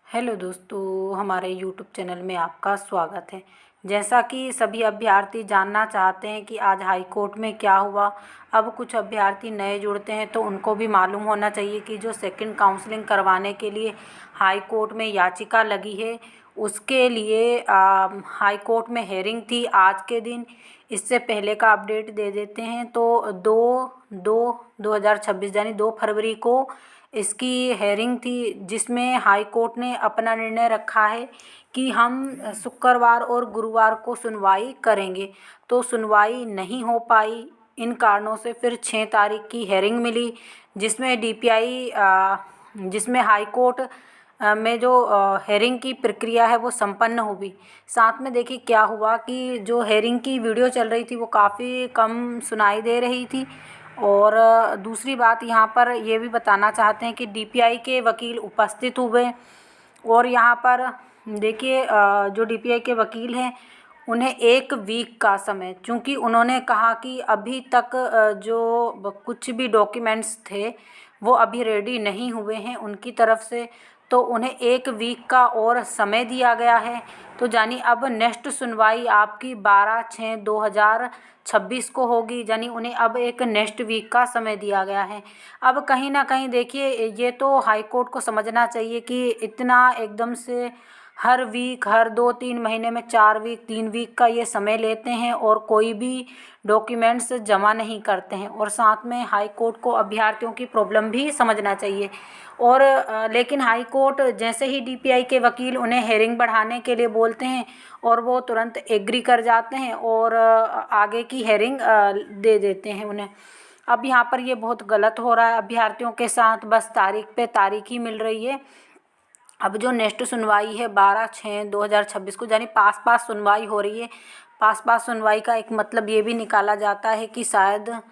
Hello दोस्तों, हमारे YouTube channel में आपका स्वागत है। जैसा कि सभी अभ्यर्थी जानना चाहते हैं कि आज हाई कोर्ट में क्या हुआ। अब कुछ अभ्यर्थी नए जुड़ते हैं तो उनको भी मालूम होना चाहिए कि जो सेकंड काउंसलिंग करवाने के लिए हाई कोर्ट में याचिका लगी है, उसके लिए हाई कोर्ट में हेयरिंग थी आज के दिन। इससे पहले का अपडेट दे देते हैं तो 2/2/2026 यानी 2 फरवरी को इसकी हेयरिंग थी, जिसमें हाई कोर्ट ने अपना निर्णय रखा है कि हम शुक्रवार और गुरुवार को सुनवाई करेंगे। तो सुनवाई नहीं हो पाई, इन कारणों से फिर 6 तारीख की हेयरिंग मिली, जिसमें डीपीआई जिसमें हाई कोर्ट में जो हेयरिंग की प्रक्रिया है वो संपन्न हुई। साथ में देखिए क्या हुआ कि जो हेयरिंग की वीडियो चल रही थी वो काफ़ी कम सुनाई दे रही थी। और दूसरी बात यहाँ पर ये भी बताना चाहते हैं कि डीपीआई के वकील उपस्थित हुए। और यहाँ पर देखिए जो डीपीआई के वकील हैं उन्हें 1 वीक का समय, चूँकि उन्होंने कहा कि अभी तक जो कुछ भी डॉक्यूमेंट्स थे वो अभी रेडी नहीं हुए हैं उनकी तरफ से, तो उन्हें 1 वीक का और समय दिया गया है। तो यानी अब नेक्स्ट सुनवाई आपकी 12/6/2026 को होगी, यानी उन्हें अब एक नेक्स्ट वीक का समय दिया गया है। अब कहीं ना कहीं देखिए ये तो हाई कोर्ट को समझना चाहिए कि इतना एकदम से हर वीक, हर 2-3 महीने में 4 वीक 3 वीक का ये समय लेते हैं और कोई भी डॉक्यूमेंट्स जमा नहीं करते हैं। और साथ में हाई कोर्ट को अभ्यर्थियों की प्रॉब्लम भी समझना चाहिए। और लेकिन हाई कोर्ट जैसे ही डीपीआई के वकील उन्हें हेयरिंग बढ़ाने के लिए बोलते हैं और वो तुरंत एग्री कर जाते हैं और आगे की हेयरिंग दे देते हैं उन्हें। अब यहाँ पर ये बहुत गलत हो रहा है अभ्यर्थियों के साथ, बस तारीख पे तारीख ही मिल रही है। अब जो नेक्स्ट सुनवाई है 12/6/2026 को, यानी पास पास सुनवाई हो रही है। पास पास सुनवाई का एक मतलब ये भी निकाला जाता है कि शायद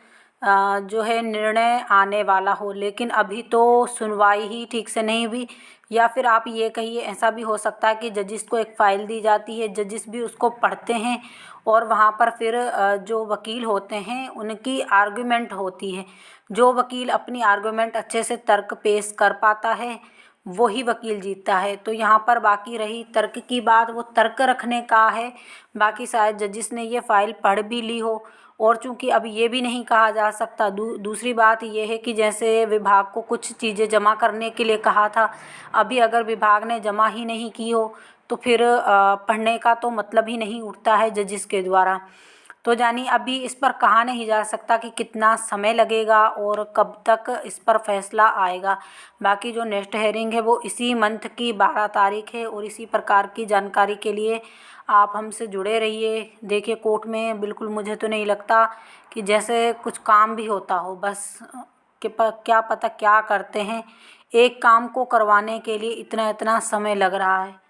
जो है निर्णय आने वाला हो, लेकिन अभी तो सुनवाई ही ठीक से नहीं हुई। या फिर आप ये कहिए ऐसा भी हो सकता है कि जजिस को एक फ़ाइल दी जाती है, जजिस भी उसको पढ़ते हैं और वहाँ पर फिर जो वकील होते हैं उनकी आर्गुमेंट होती है। जो वकील अपनी आर्गुमेंट अच्छे से तर्क पेश कर पाता है वही वकील जीतता है। तो यहाँ पर बाकी रही तर्क की बात, वो तर्क रखने का है। बाकी शायद जजिस ने ये फ़ाइल पढ़ भी ली हो। और चूँकि अब ये भी नहीं कहा जा सकता, दूसरी बात ये है कि जैसे विभाग को कुछ चीज़ें जमा करने के लिए कहा था, अभी अगर विभाग ने जमा ही नहीं की हो तो फिर पढ़ने का तो मतलब ही नहीं उठता है जजिस के द्वारा। तो यानी अभी इस पर कहा नहीं जा सकता कि कितना समय लगेगा और कब तक इस पर फैसला आएगा। बाकी जो नेक्स्ट हेयरिंग है वो इसी मंथ की 12 तारीख है। और इसी प्रकार की जानकारी के लिए आप हमसे जुड़े रहिए। देखिए कोर्ट में बिल्कुल मुझे तो नहीं लगता कि जैसे कुछ काम भी होता हो, बस क्या पता क्या करते हैं। एक काम को करवाने के लिए इतना इतना समय लग रहा है।